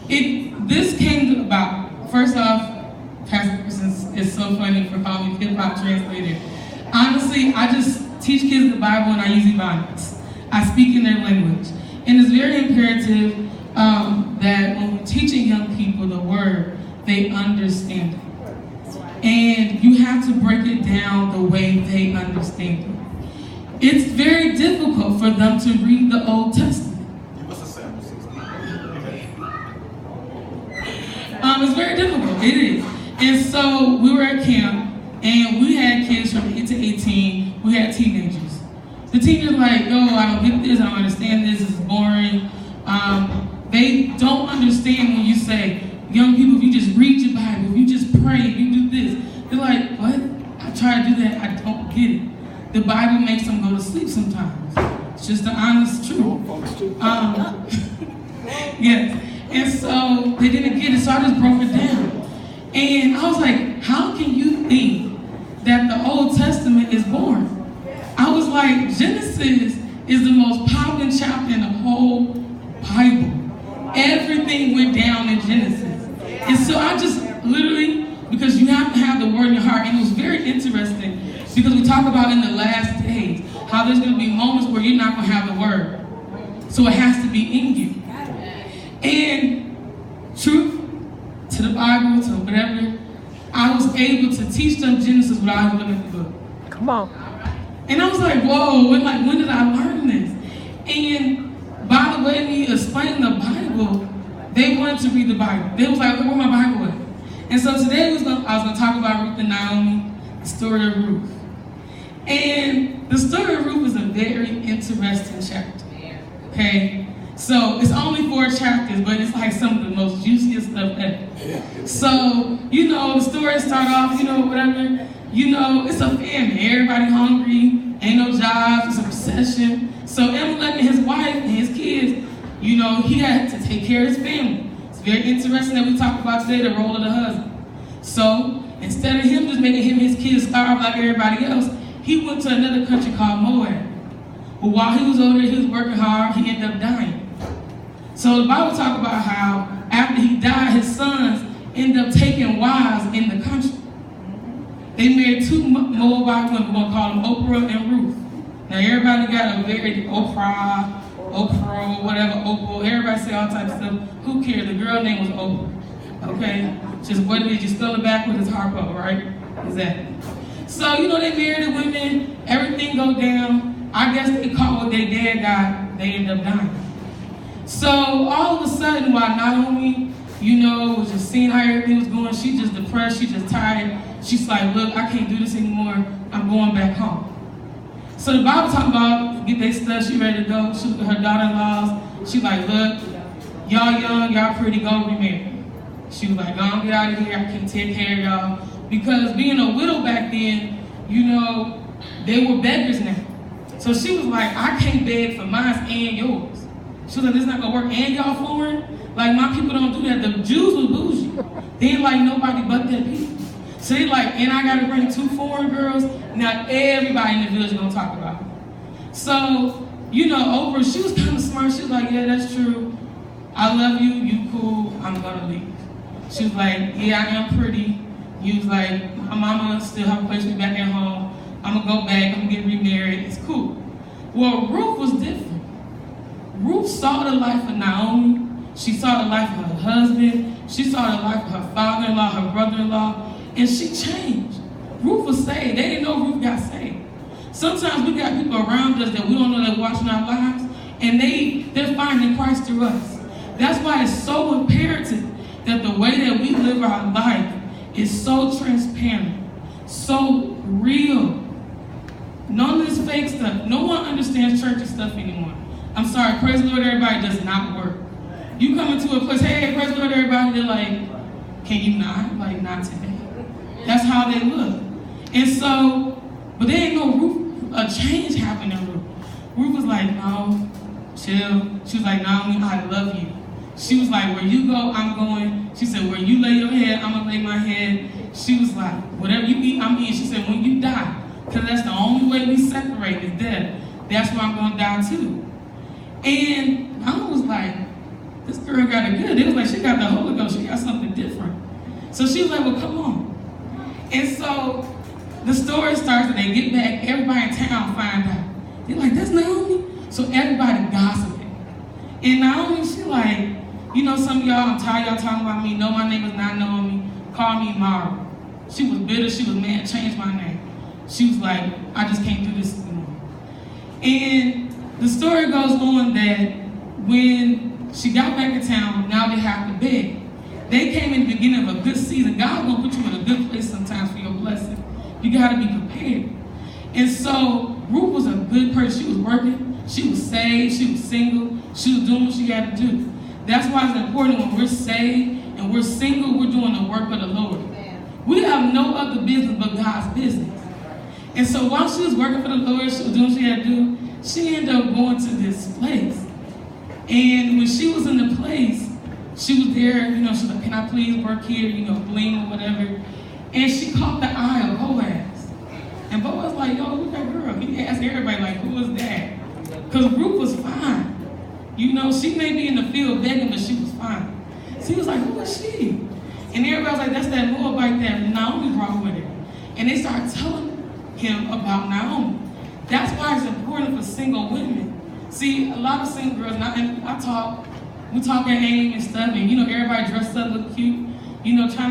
This came about, first off, Pastor Christian is so funny for calling me hip-hop translator. Honestly, I just teach kids the Bible and I use Ebonics. I speak in their language. And it's very imperative that when we're teaching young people the word, they understand it. And you have to break it down the way they understand it. It's very difficult for them to read the Old Testament. It's very difficult, it is. And so we were at camp, and we had kids from 8 to 18, we had teenagers. The teenagers were like, yo, I don't get this, I don't understand this is boring. They don't understand when you say, young people, if you just read your Bible, if you just pray, if you do this. They're like, what? I try to do that, I don't get it. The Bible makes them go to sleep sometimes. It's just the honest truth. Yes. And so they didn't get it, so I just broke it down. And I was like, how can you think that the Old Testament is boring? I was like, Genesis is the most popular chapter in the whole Bible. Everything went down in Genesis. And so I just literally, because you have to have the word in your heart, and it was very interesting because we talk about in the last days how there's going to be moments where you're not going to have the word. So it has to be in you. And truth to the Bible, to whatever, I was able to teach them Genesis without even looking at the book. Come on. And I was like, whoa, when did I learn this? And by the way me explaining the Bible, they wanted to read the Bible. They was like, where my Bible at? And so today I was going to talk about Ruth and Naomi, the story of Ruth. And the story of Ruth is a very interesting chapter. Okay? So it's only 4 chapters, but it's like some of the most juiciest stuff ever. So, the story start off, whatever. It's a famine. Everybody hungry, ain't no jobs, it's a recession. So Amalek and his wife and his kids, he had to take care of his family. It's very interesting that we talk about today the role of the husband. So instead of him just making him and his kids starve like everybody else, he went to another country called Moab. But while he was over there, he was working hard, he ended up dying. So the Bible talks about how after he died, his sons ended up taking wives in the country. They married 2 Moabite women, we're going to call them Oprah and Ruth. Now everybody got a very Oprah, whatever, Opal, everybody say all types of stuff. Who cares? The girl name was Oprah. Okay? Just what did you spell it backwards? It's Harpo, right? Exactly. So, they married the women, everything go down. I guess they caught what their dad got, they ended up dying. So all of a sudden, while Naomi, was just seeing how everything was going, she just depressed, she just tired. She's like, look, I can't do this anymore. I'm going back home. So the Bible talking about get their stuff, she ready to go. She look at her daughter-in-laws. She like, look, y'all young, y'all pretty, go remarry. She was like, go on, get out of here. I can't take care of y'all. Because being a widow back then, they were beggars now. So she was like, I can't beg for mine and yours. She was like, this not gonna work, and y'all foreign? Like, my people don't do that. The Jews was bougie. They ain't like nobody but their people. So they like, and I gotta bring 2 foreign girls. Now everybody in the village gonna talk about it. So, Oprah, she was kind of smart. She was like, yeah, that's true. I love you, you cool, I'm gonna leave. She was like, yeah, I am pretty. You was like, my mama still have to place me back at home. I'm gonna go back, I'm gonna get remarried, it's cool. Well, Ruth was different. Ruth saw the life of Naomi. She saw the life of her husband. She saw the life of her father-in-law, her brother-in-law, and she changed. Ruth was saved. They didn't know Ruth got saved. Sometimes we got people around us that we don't know they're watching our lives, and they're finding Christ through us. That's why it's so imperative that the way that we live our life is so transparent, so real. None of this fake stuff. No one understands church and stuff anymore. I'm sorry, praise the Lord, everybody does not work. You come into a place, hey, praise the Lord, everybody, they're like, can you not? Like, not today. That's how they look. And so, but there ain't no Ruth, a change happened in Ruth. Ruth was like, no, chill. She was like, Naomi, I love you. She was like, where you go, I'm going. She said, where you lay your head, I'm going to lay my head. She was like, whatever you eat, I'm eating. She said, when you die, because that's the only way we separate is death. That's where I'm going to die too. And I was like, this girl got it good. It was like she got the Holy Ghost. She got something different. So she was like, well, come on. And so the story starts and they get back. Everybody in town find out. They're like, that's Naomi? So everybody gossiping. And Naomi, she like, you know, some of y'all, I'm tired of y'all talking about me. No, my name is not Naomi. Call me Mara. She was bitter. She was mad. Changed my name. She was like, I just can't do this anymore. And the story goes on that when she got back to town, now they have to beg. They came in the beginning of a good season. God will put you in a good place sometimes for your blessing. You got to be prepared. And so Ruth was a good person. She was working. She was saved. She was single. She was doing what she had to do. That's why it's important when we're saved and we're single, we're doing the work of the Lord. We have no other business but God's business. And so while she was working for the Lord, she was doing what she had to do, she ended up going to this place. And when she was in the place, she was there, you know, she was like, can I please work here, you know, glean or whatever. And she caught the eye of Boaz. And Boaz was like, yo, who's that girl? He asked everybody, like, who was that? Because Ruth was fine. You know, she may be in the field begging, but she was fine. So he was like, who is she? And everybody was like, that's that Moabite that Naomi brought with her. And they started telling him about Naomi. That's why it's important for single women. See, a lot of single girls, and we talk at AIM and stuff, and you know, everybody dressed up, look cute, you know, trying